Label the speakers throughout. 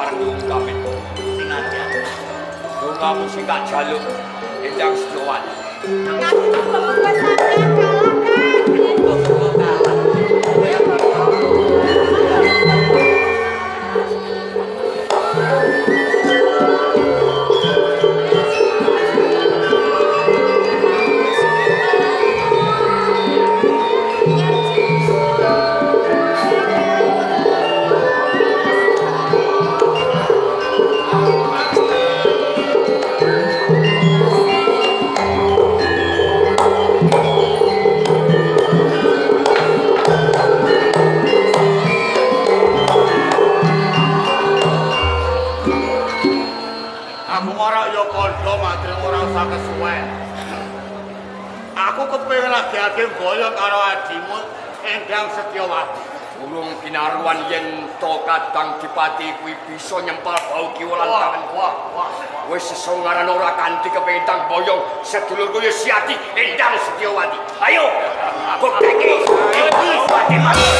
Speaker 1: bareng Kamit.
Speaker 2: Sing ati-ati.
Speaker 1: Dongamu sing tak jaluk Endang Setiawan.
Speaker 3: Muga-muga sampeyan kalah, Kang.
Speaker 2: Muga-muga kalah.
Speaker 4: Aku kepengin lagi boyo karo adimu Endang Setiawati.
Speaker 1: Urung pinaruan yen to Kadang Dipati kuwi bisa nyempal bau kiwa lan tangan. Wis sesongaran ora kanthi kepengin boyong sedulurku ya Siati Endang Setiawati. Ayo, bukteke iki pati mati.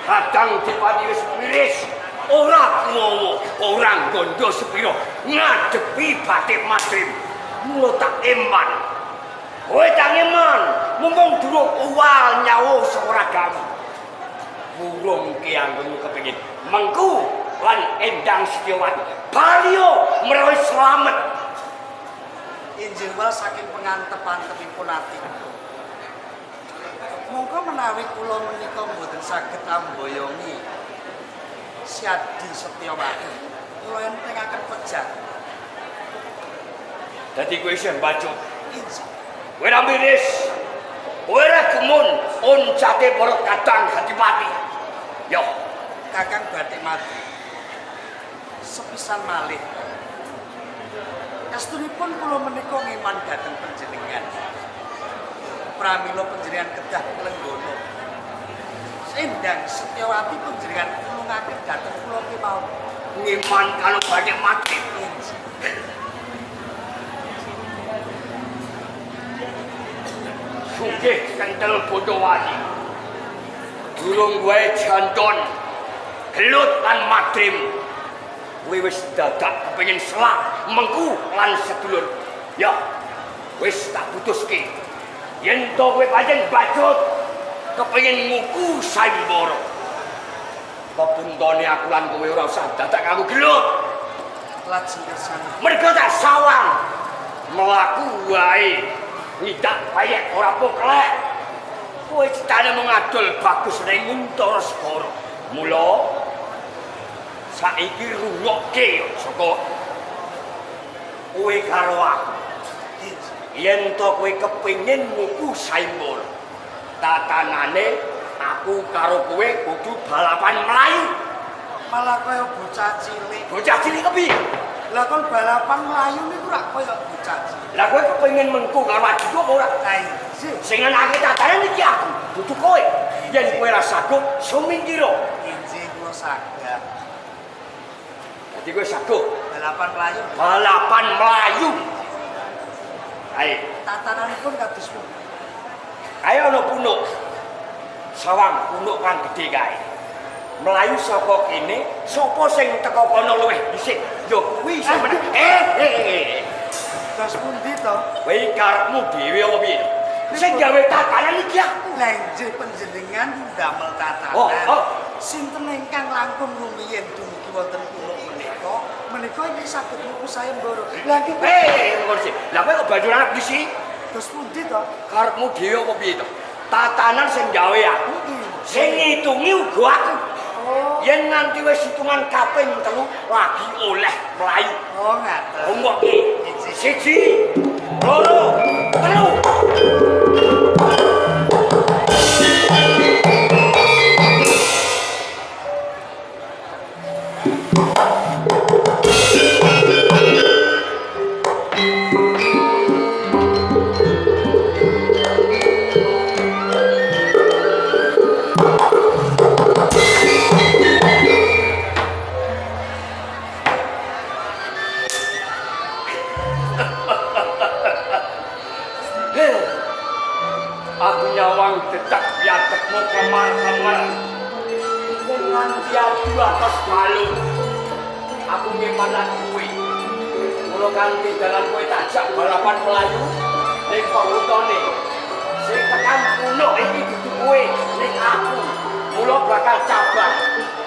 Speaker 1: Kadang Dipati wis miris, ora ngowo, ora gondo sepiro ngadepi Batik Madrim. Mula tak eman. Kowe tak eman, mumpung durung uwal nyawa seoragamu. Burung ki anggonmu kepengin mengku lan Endang Setiawati. Balio merawis slamet.
Speaker 2: Injil wal saking pengantep-antepipun ati. Monggo menawi kula menika mboten saged amboyongi Siadi Setiawati. Kula entengaken pejat.
Speaker 1: Dadi kowe isih mbacut. Kowe ora miris. Kowe ora gemun oncate para Kadang Dipati. Yo,
Speaker 2: Kakang Batik Mati. Sepisan malih. Astunipun kula menika ngeman dhateng panjenengan. Pramila panjenengan kedah Klenggono. Endang Setiawati panjenengan tulungaken dhateng kula kemawon.
Speaker 1: ngeman kalau Batik Mati. Sugih kentel Bodowali. Durung wae janton gelut lan Madrim. Kowe wis dadak kepengin selak mengku lan sedulur. Ya, wis tak putuske. Yen to kowe pancen bacut kepengin nguku Saimbara. Kebuntone aku lan kowe ora usah dadak kanggo gelut.
Speaker 2: Lajeng kersane.
Speaker 1: Mergo tak sawang mlaku wae. Ngidak payek ora poklek. Kowe citane mung adol bagus ning Untara Segara. Mula saiki rungokke saka kowe karo aku. Yen to kowe kepengin nguku Saimbara, tatanane aku karo kowe kudu balapan mlayu.
Speaker 2: Malah kaya bocah cilik.
Speaker 1: Bocah cilik kepiye?
Speaker 2: Lah kon balapan mlayu niku ora kaya bocah cilik.
Speaker 1: Lah kowe kepengin mengku karo adikku apa ora? Sing ngenake tatane iki aku, dudu kowe. Yen kowe ra saged, suminggiro.
Speaker 2: Injih kula saged.
Speaker 1: Jadi gue sago.
Speaker 2: Balapan Melayu.
Speaker 1: Balapan Melayu. Ayo.
Speaker 2: Tatananipun kados pundi?
Speaker 1: Ayo ana punuk. Sawang punuk kang gedhe kae. Melayu saka kene, sapa sing teko kono luwih dhisik? Yo kuwi sing menang.
Speaker 2: Kados pundi to?
Speaker 1: Kowe karepmu dhewe apa piye? Sing gawe tatanan iki aku.
Speaker 2: Lah nggih panjenengan ndamel tatanan.
Speaker 1: Oh.
Speaker 2: Sinten ingkang langkung rumiyin dumugi wonten punuk menika? Menika iki saged muku sayembara. Lah iki
Speaker 1: Ngursi. Lah kowe kok banjur anak disi?
Speaker 2: kados pundi to?
Speaker 1: Karepmu dhewe apa piye to? Tatanan sing gawe aku. Sing ngitungi uga aku.
Speaker 2: Oh.
Speaker 1: Yen nganti wis hitungan kaping 3 lagi oleh mlayu.
Speaker 2: Oh, ngaten.
Speaker 1: Omong iki. 1, 2, 3. Aku nyawang decak biatekmu kemar-kemar dengan diadu atas balung. Aku ngemanat kuwi. Mula kanthi dalan kowe tajak balapan Melayu ning pawutane. Sing tekan punuk iki dudu kowe ning aku. Mula bakal cabar.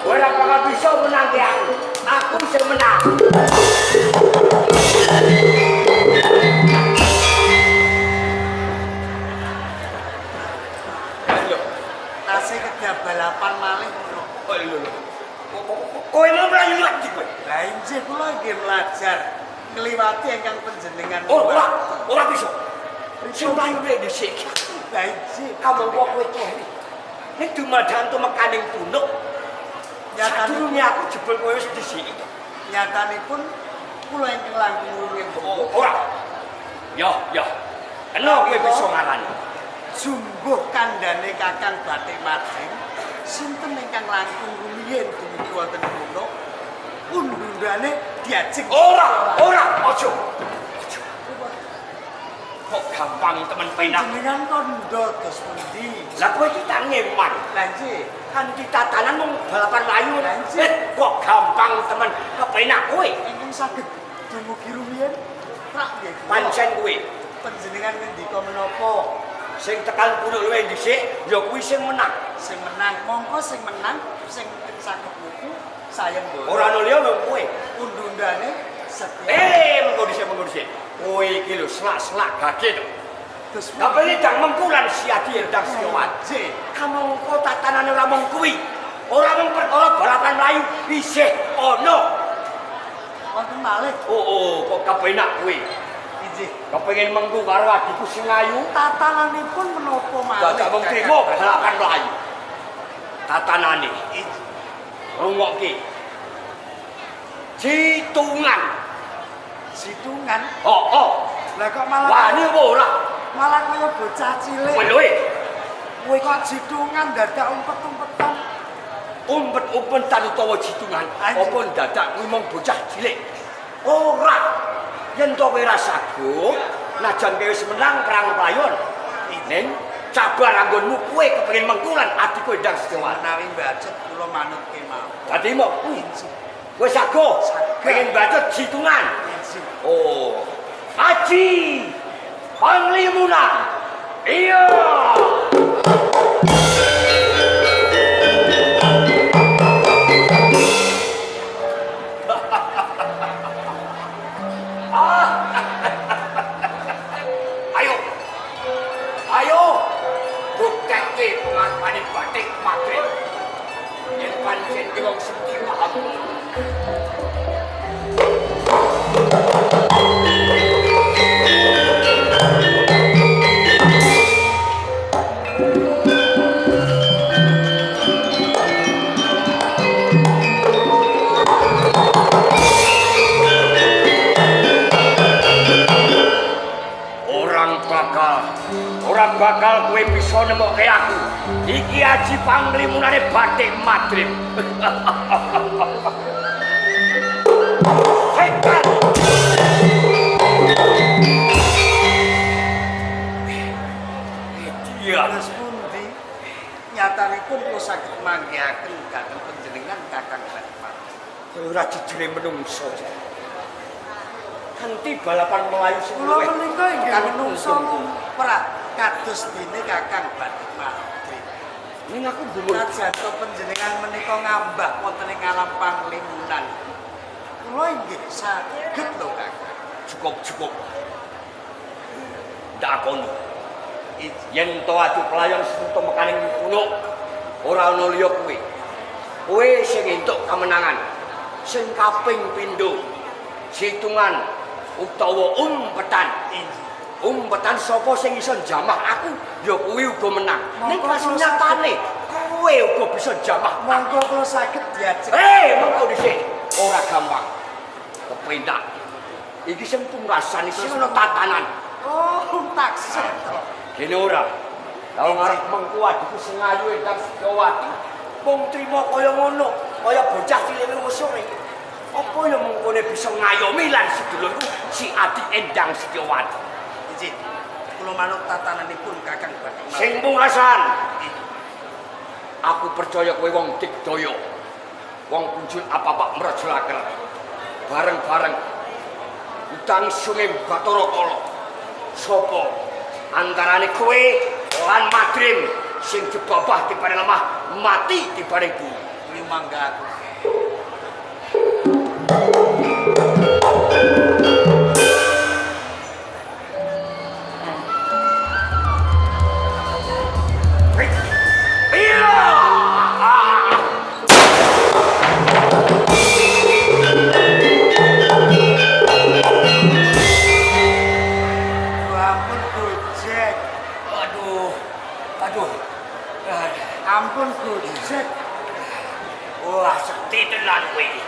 Speaker 1: Kowe ora bakal bisa menangi aku. Aku sing menang.
Speaker 2: Tasih kedah balapan malih ngono.
Speaker 1: Oh lho. Kowe mau mlayu lagi kowe.
Speaker 2: Lah injih kula nggih belajar ngliwati ingkang panjenengan.
Speaker 1: Oh, ora bisa. Sing mlayu nek dhisik.
Speaker 2: Lah injih
Speaker 1: Kamu kok kowe kene. Nek dumadan mekaning punuk. Sadurunge aku jebul kowe wis dhisik.
Speaker 2: nyatanipun kula ingkang langkung rumiyin.
Speaker 1: Ora. Ya. Kena kowe bisa ngarani.
Speaker 2: Jumbuh kandhane Kakang Batik Madrim sinten ingkang langkung rumiyin dumugi wonten punuk undundane diajeng.
Speaker 1: Ora, aja. Kok gampang temen penak.
Speaker 2: Jenengan kandha dos pundi?
Speaker 1: Lah kowe iki tak ngeman.
Speaker 2: Lah nggih,
Speaker 1: Kanthi tatanan mung balapan layu.
Speaker 2: Lah, nggih.
Speaker 1: Kok gampang temen kepenak kowe.
Speaker 2: ingkang saged dumugi rumiyin rak nggih.
Speaker 1: Pancen kowe
Speaker 2: Panjenengan ngendika menapa?
Speaker 1: sing tekan punuk luwih dhisik ya kuwi sing menang.
Speaker 2: Sing menang, mongko sing menang sing saged muku sayembara.
Speaker 1: Ora ana liya mung kowe.
Speaker 2: Undundane setia.
Speaker 1: Mengko dhisik. Kowe iki lho selak-selak gage to.
Speaker 2: Terus
Speaker 1: Kapene dang mengkulan siadi ndang sewat.
Speaker 2: wajib.
Speaker 1: Kamangka tatanane ora mung kuwi. Ora mung perkara balapan mlayu isih ana.
Speaker 2: Wonten malih.
Speaker 1: Oh, kok kepenak kowe.
Speaker 2: Injih.
Speaker 1: Kepengin mengku karo adikku sing ayu.
Speaker 2: Tatananipun menapa malih?
Speaker 1: Dadak wong demo balapan mlayu. Tatanane
Speaker 2: Injih.
Speaker 1: rungokke. Citungan.
Speaker 2: Situngan.
Speaker 1: Oh.
Speaker 2: Lah kok malah
Speaker 1: Wani apa ora?
Speaker 2: malah kaya bocah cilik.
Speaker 1: Kowe lho.
Speaker 2: Kowe kok situngan dadak umpet-umpetan.
Speaker 1: Umpet-umpetan utawa citungan.
Speaker 2: Anjir.
Speaker 1: Apa dadak kuwi mung bocah cilik? Ora. Yen to kowe rasaku, najan kowe wis menang perang playon. Ning cabar anggonmu kowe kepengin mengkulan adikku ndang sejawat.
Speaker 2: Menawi mbacet kula manut kemawon.
Speaker 1: Dadi mau
Speaker 2: Injih.
Speaker 1: kowe sago
Speaker 2: Saged.
Speaker 1: pengen bacot citungan.
Speaker 2: Injih.
Speaker 1: Oh. Aji Panglimunan. Iya. Ayo. Bukteke pengarepane Batik Madrim. Yen pancen ki wong sing paham. Ora bakal kowe bisa nemokke aku. Iki Aji Panglimunane Batik Madrim. Kowe ora jejere menungso. Kanthi balapan melayu sing
Speaker 2: Kula menika inggih menungso pra kados dene Kakang Batik Madri.
Speaker 1: Ning aku gumun
Speaker 2: Sajata panjenengan menika ngambah wonten ing alam panglimunan. Kula inggih saged lho Kakang.
Speaker 1: cukup. Ndak kono. Yen to adu pelayan sentuh mekaning kuno ora ana liya kuwi. Kowe sing entuk kemenangan. Sing kaping pindho. Situngan utawa umpetan. Umpetan sapa sing iso jamah aku ya kuwi uga menang. Ning pas nyatane kowe uga bisa jamah.
Speaker 2: Monggo kula saged diajeng.
Speaker 1: Monggo dhisik. Ora gampang. Kependak. Iki sing pungkasan iki ana tatanan.
Speaker 2: Oh, taksih to.
Speaker 1: Kene ora. Kalau ngarep mengku adikku sing ayu Endang Setyawati, mung trima kaya ngono, kaya bocah cilik wis sore. Apa ya mengkone bisa ngayomi lan sedulurku si Adik Endang Setyawati.
Speaker 2: Iji, kula manut tatananipun Kakang Batik Madri.
Speaker 1: Sing pungkasan. Aku percaya kowe wong digdaya. Wong kunjul apa-apa mrejelaken. Bareng-bareng utang sungai Bathara Kala. Sopo antarane kowe lan Madrim sing jebabah diparing lemah mati diparing bu.
Speaker 2: Kuwi mangga aku. Ampun Gojek.
Speaker 1: Wah, sekti tenan kowe iki.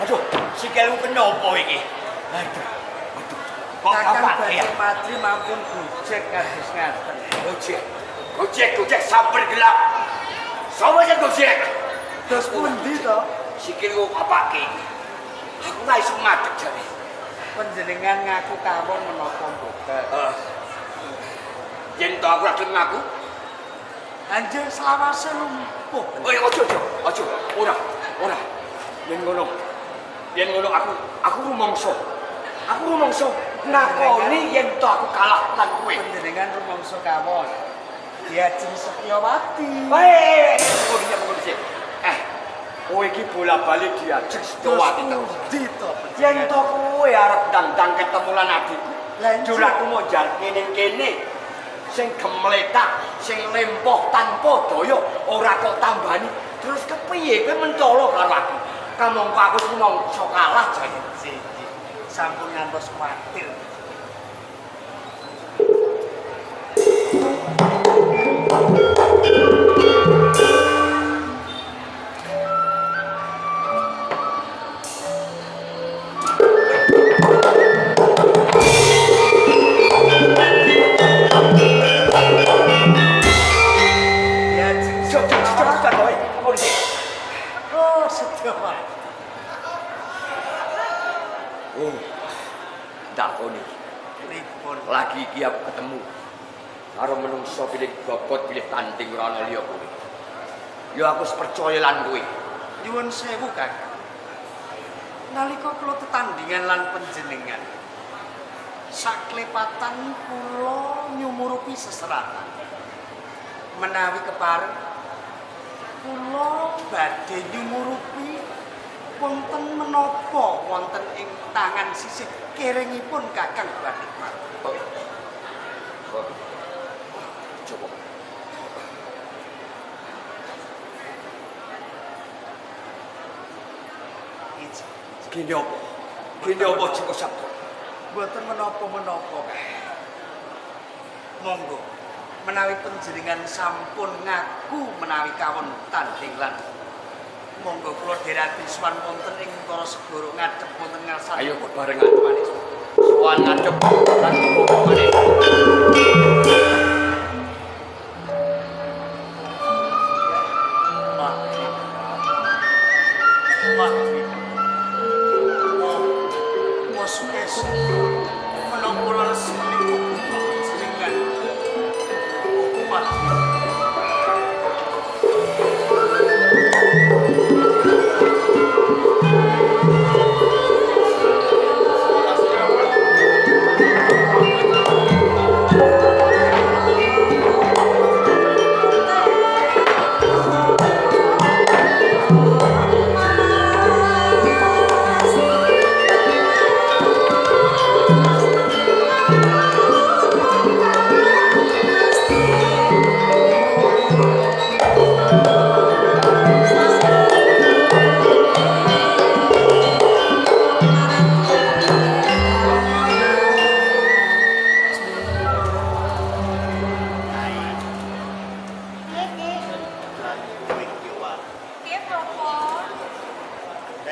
Speaker 1: Aduh, sikilku kenapa iki? Aduh. Kok
Speaker 2: Kakang
Speaker 1: apa ya?
Speaker 2: Batik Madri mampun Gojek kados ngaten.
Speaker 1: Gojek sampun gelap. Sapa sing Gojek?
Speaker 2: Dos pundi to?
Speaker 1: Sikilku apake? Aku ora iso ngadeg jare.
Speaker 2: Panjenengan ngaku kawon menapa mboten?
Speaker 1: Yen to aku ora gelem ngaku,
Speaker 2: Anjir selawase lumpuh.
Speaker 1: Ojo. Ora. Yen ngono aku rumangsa. Aku rumangsa ngakoni yen to aku kalah lan kowe.
Speaker 2: Panjenengan rumangsa kawon. Diajeng Setyawati.
Speaker 1: Monggo dhisik. Kowe iki bola-bali diajeng Setyawati to.
Speaker 2: Pundi to?
Speaker 1: Yen to kowe arep dandang ketemu lan adikku. Juraku mau jar kene. Sing gemletak, sing lempoh tanpa daya, ora kok tambani. Terus kepiye kowe mentolo karo aku? Kamangka aku rumangsa kalah jane.
Speaker 2: Sampun ngantos kuwatir.
Speaker 1: Lagi iki aku ketemu karo menungso pilih bobot pilih tanding ora ana liya kowe. Ya aku percaya lan kowe.
Speaker 2: Nyuwun sewu Kakang. Nalika kula tetandingan lan panjenengan saklepatan kula nyumurupi seseratan. Menawi kepareng kula badhe nyumurupi wonten menapa wonten ing tangan sisih kiringipun Kakang Batik Madri.
Speaker 1: Coba. Kene apa Joko Sabda?
Speaker 2: Mboten menapa-menapa. Monggo menawi panjenengan sampun ngaku menawi kawon tanding lan monggo kula derati swan wonten ing para segara ngadhep wonten ngarsanipun.
Speaker 1: Ayo bebarengan manis. Swan ngadhep lan kok manis.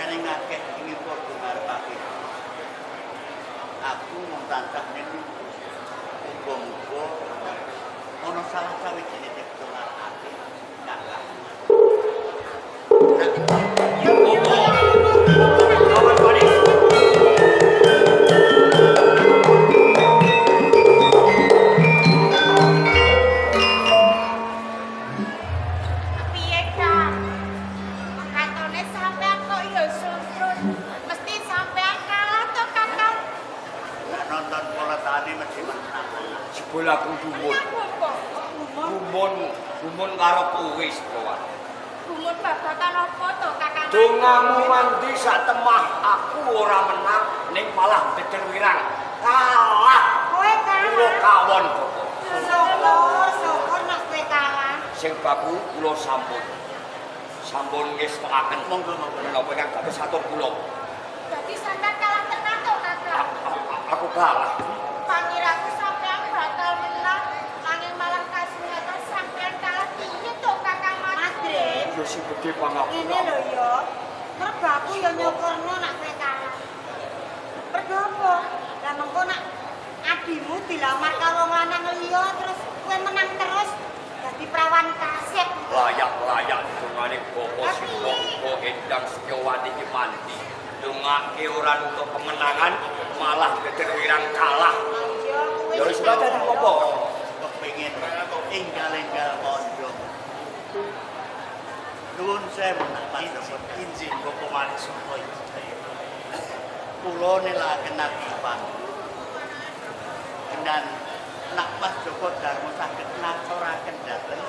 Speaker 4: saking akeh ingin padha ngarepake. Aku mung tansah niku muga-muga ana salah sawijine tektonan ati kakak.
Speaker 1: Kawan Paris.
Speaker 3: Piye, Kang? Katone sampean kok ya suntrun. Mesti sampean kalah to, Kakang.
Speaker 4: Nek nonton bola tadi mesti menang.
Speaker 1: Jebul aku gumun.
Speaker 3: Apa?
Speaker 1: Gumun karo kowe Setiawati.
Speaker 3: Gumun babakan apa to, Kakang?
Speaker 1: Dongamu mandi sak temah aku ora menang ning malah beter wirang. Kalah.
Speaker 3: Kowe
Speaker 1: Kula
Speaker 3: kalah.
Speaker 1: kawon kok.
Speaker 3: Soko nek kowe kalah.
Speaker 1: Sing baku kula sampun. Sampun ngestakaken
Speaker 4: Monggo.
Speaker 1: menapa ingkang dados satur kula.
Speaker 3: Dadi sampean kalah tenan to, Kakang.
Speaker 1: Aku kalah.
Speaker 3: Pangiraku sampean bakal menang, nanging malah kasunyatan sampean kalah piye to, Kakang Madre?
Speaker 1: Yo sing gedhe pangapura.
Speaker 3: Ngene lho ya. Mergaku ya nyokorno nak kowe kalah. Mergo apa? Lah mengko nak adimu dilamar karo lanang liya terus kowe menang terus dadi prawan kasep.
Speaker 1: Layak-layak dungane Bapak Sipoko Endang Setiawati iki mandi. Dongake ora untuk kemenangan malah beter wirang kalah. Ya wis ora dadi apa.
Speaker 4: Kepengin enggal-enggal mondong. Nuwun sewu nak panjenengan injing Bapak Manik Sumpah. Kula nelaken nabipan. Dan nak Mas Joko Darmo saged ngacoraken dhateng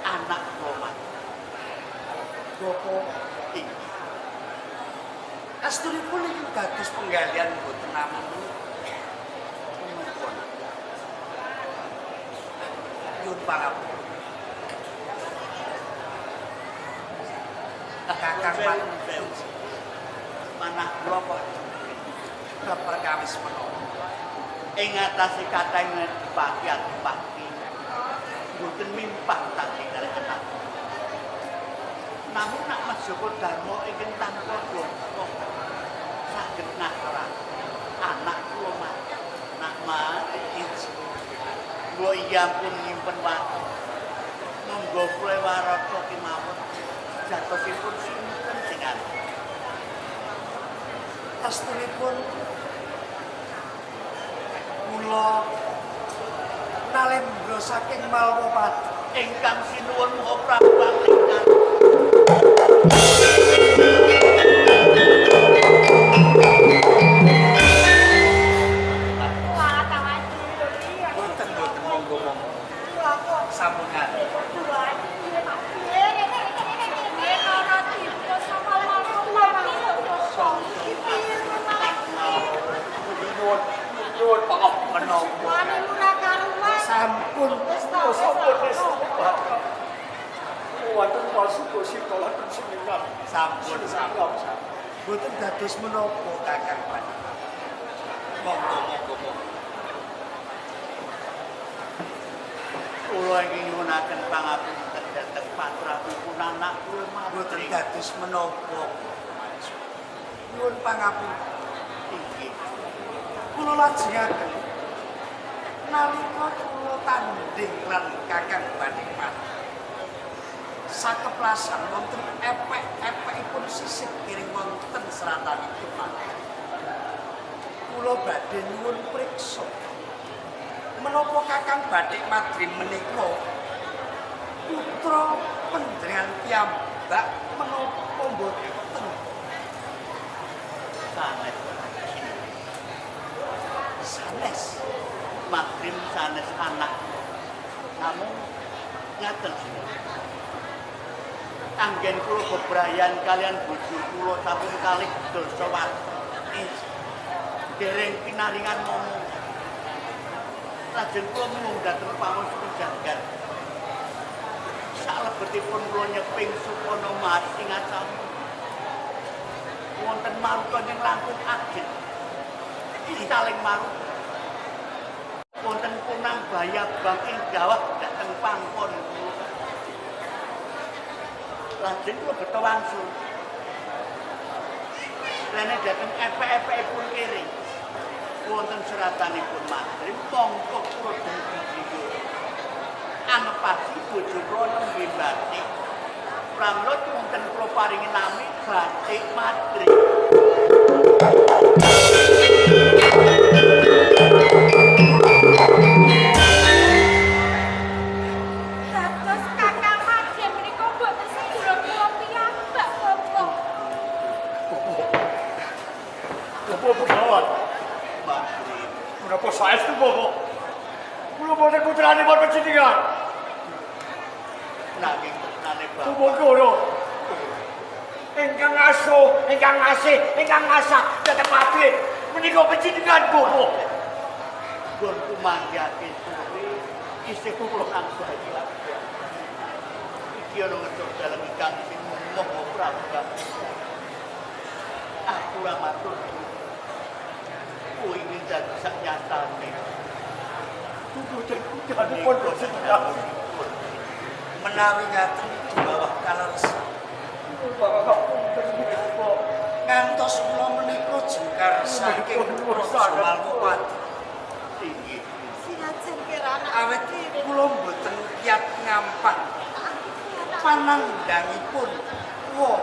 Speaker 4: anak kula.
Speaker 2: Bapak
Speaker 4: Inggih.
Speaker 2: astunipun niku dados penggalian boten namung
Speaker 4: Punumpun.
Speaker 2: nyuwun pangapunten. Kakang
Speaker 4: Sewu. Manah kula kok
Speaker 2: bab perkawis menawa
Speaker 4: ing atase kata ing dipaki mboten mimpah tak tinggal ketat. Namun nak Mas Joko Darmo ingin tanpa dosa saged ngacara anak kula Mas. Nak Mas iki mbok iya pun nyimpen waktu. Monggo kula warata kemawon jatosipun sinten sing anu.
Speaker 2: astunipun kula nalendra saking Malwapati
Speaker 4: Ingkang sinuwun Maha Prabu Angling.
Speaker 3: Wah, tawa dulu iya.
Speaker 2: boten monggo
Speaker 3: Wah, kok
Speaker 2: sambungan.
Speaker 1: Nyuwun pangapunten.
Speaker 2: Menapa sampun
Speaker 1: Wonten pasuko sitolan jenengan.
Speaker 2: sampun boten dados menapa Kakang Pandhi.
Speaker 1: Monggo.
Speaker 4: Kula ingin nyuwunaken pangapunten dhateng patrapipun anak kula
Speaker 2: Boten
Speaker 4: Madri.
Speaker 2: dados menapa. Nyuwun pangapunten.
Speaker 4: Inggih.
Speaker 2: Kula lajengaken nalika kula tanding lan Kakang Banipat sakeplasan wonten epek-epekipun sisih kiring wonten seratanipun kula badhe nyuwun priksa menapa Kakang Badik Madri menika putra panjenengan piyambak menapa mboten
Speaker 4: Sanes.
Speaker 2: sanes.
Speaker 4: Makrim sanes anak. Namun ngaten sih. Anggen kula bebrayan kalian bojo kula sampun kalih dosa wati. Dereng pinaringan momo. Lajeng kula mung dhateng pangusul jagat. Salebetipun kula nyeping Supono Mas ing asamu. Wonten maruta ing langkung ageng. Saling maruta. Wonten punang bayabang ing gawah dhateng pangkon. Lajeng kula betha wangsul. Rene dateng epek-epekipun kiri. Wonten seratanipun magrib mongko kula dumugi jigo. Anepasi bojo kula nembe batik. Pramila wonten kula paringi nami batik magrib.
Speaker 5: Dados kakang Madya menika boten sedulur kula piyambak, Bapak.
Speaker 1: Apa pegawat?
Speaker 4: Magrib.
Speaker 1: Menapa saestu Bapak? Kula boten putrane boten citingan.
Speaker 4: Nanging nane bapak.
Speaker 1: Kumangkono. Ingkang asuh, ingkang asih, ingkang ngasah dhateng pabrik menika panjenengan Bapak.
Speaker 4: Gun kumanggake suwe isih kula kang bahagia. Iki ana ngecok dalem ingkang sing moho Prabu. Aku ora matur. Kuwi ingin dadi sak nyatane.
Speaker 1: Boten kudane pun boten tahu.
Speaker 2: Menawi ngaten di bawah kalersa.
Speaker 1: Bapak
Speaker 2: Ngantos kula menika jengkar saking Raja Malpati.
Speaker 4: Inggih.
Speaker 3: Sinajan kirana
Speaker 2: Awit kula mboten kiyat ngampah panandhangipun Wo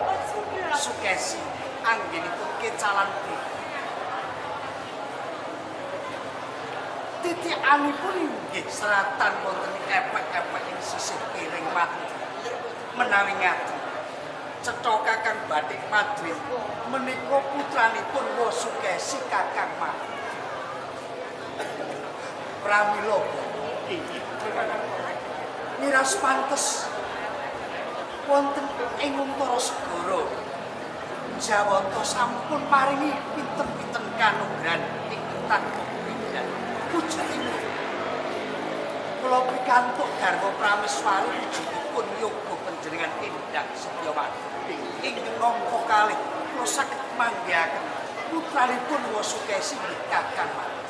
Speaker 2: Sukesi anggenipun kecalan titikanipun inggih seratan wonten epek-epek ing sisih kiring mati. Menawi ngaten cetha Kakang Batik Madrid menika putranipun Wo Sukesi Kakang Mati. Pramila
Speaker 4: Inggih.
Speaker 2: miras pantes wonten ing Untara Segara Jawata sampun paringi pinten-pinten kanugrahan ing tanpa pindah. Wujudipun kula pikantuk garwa prameswari wujudipun yoga panjenengan Endang Setyawati. Ing nangka kalih kula saged manggihaken putranipun Wo Sukesi Kakang Mati.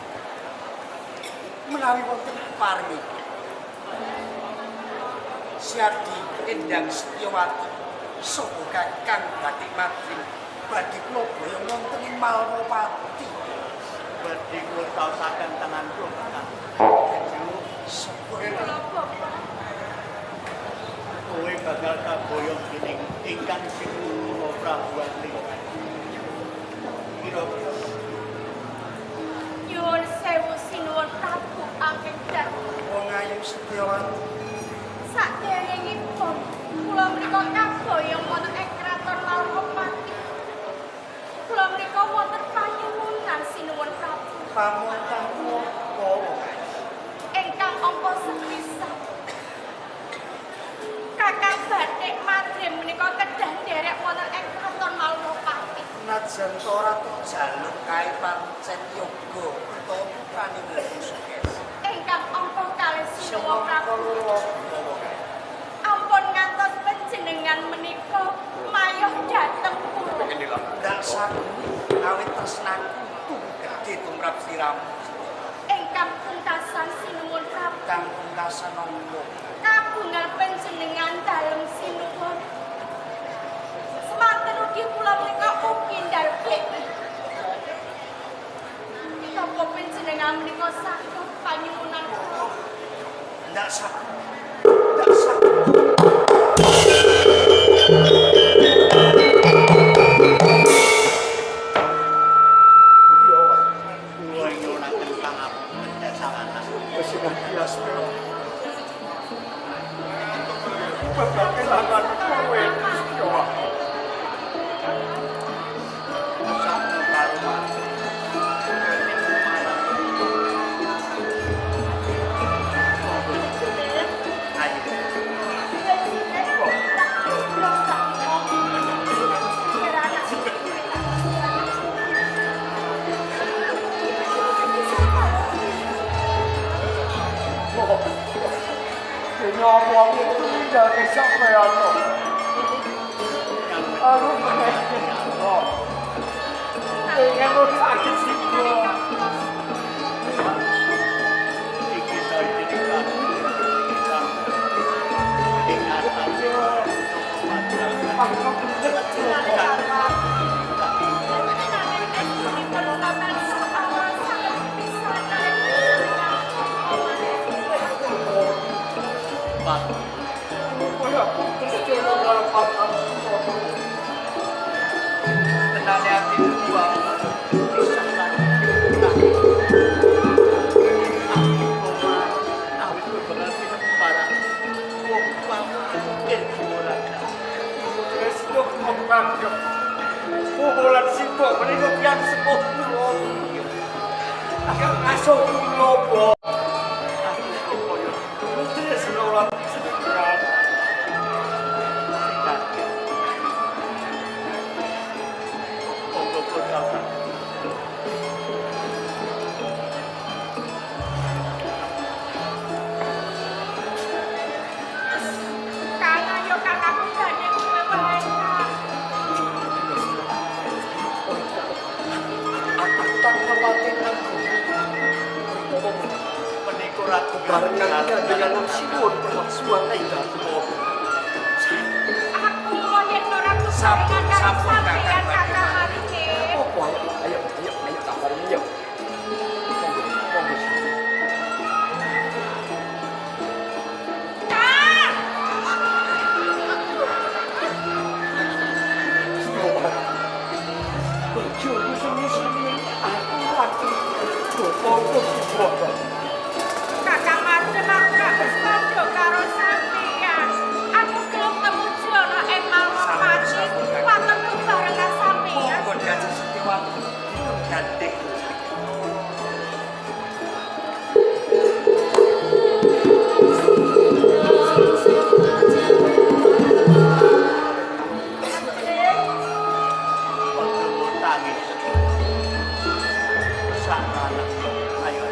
Speaker 2: Menawi wonten paringi Siadi Endang Setyawati saha Kakang Batik Madrid badhe kula boyong wonten ing Malwapati.
Speaker 4: Badhe kula taosaken tangan kula.
Speaker 2: Sepur
Speaker 4: Kowe bakal kaboyong dening ingkang sinuwun Prabu Wali. Kira-kira
Speaker 5: Nyuwun sewu sinuwun Prabu Angkendang.
Speaker 2: wong ayu Setyawati
Speaker 5: Saderengipun kula menika kaboyong wonten ing kraton Malwapati. Kula menika wonten panyuwunan sinuwun Prabu
Speaker 2: pamuntanmu apa?
Speaker 5: ingkang angka sepisan. Kakang Batik Madrid menika kedah nderek wonten ing kraton Malwapati.
Speaker 2: Najan to ora jaluk kae pancen yoga utawa putrane Wo Sukesi.
Speaker 5: Ingkang angka kalih sinuwun Prabu.
Speaker 2: Prabu
Speaker 5: Ampun ngantos panjenengan menika mayos dhateng kula.
Speaker 2: ndak saku awit tresnaku gedhe tumrap siramu.
Speaker 5: Ingkang pungkasan sinuwun Prabu.
Speaker 2: Kang pungkasan nampa
Speaker 5: Kabungan panjenengan dalem sinuwun. Semanten ugi kula menika ugi ndarbeki. Napa panjenengan menika saged panyuwunan kula.
Speaker 2: ndak saku. Ndak saku.
Speaker 4: kula nyuwunaken pangapunten dasarana.
Speaker 1: Kesingan bias pero. Bapak kelangan kowe Jawa.
Speaker 4: Sabtu karuman.
Speaker 1: Kenapa aku tinggal ke sampean to? Aku pengen. Oh. Pengen lo sakit sih gua.
Speaker 4: Iki saya jadi ingatan
Speaker 1: Aku
Speaker 2: tenane atiku wae pisah lan awit beberapa barang wong tuamu mungkin ora
Speaker 1: Wis yo menganggep pukulan sibuk menika tiyang sepuh kula. Yang asuh kula, Po.
Speaker 2: aku koyo
Speaker 1: Wis ora sedheran.
Speaker 2: untuk berkata
Speaker 5: Kang ayo kang aku gandeng kowe wae Kang.
Speaker 1: Aku tak khawatir nang
Speaker 2: menika ragu
Speaker 1: barengan dengan siwon permaksuan aida kula.
Speaker 5: Aku mau yen ora
Speaker 2: Sampun,
Speaker 5: kusaringan karo
Speaker 2: sampun,
Speaker 5: sampeyan
Speaker 2: Kakang
Speaker 5: Kakang Marike.
Speaker 1: Apa? Ayo kabar yo. Monggo, monggo.
Speaker 5: Kang!
Speaker 1: Bojo sini aku lagi gopo gopo.
Speaker 5: Kakang Marike aku gak wis padha karo sampeyan. Aku gelem temu Jono ing Malmapati. Patenku barengan sampeyan.
Speaker 2: monggo dadi setiwati gandeng Ojo tangis sang anak ayo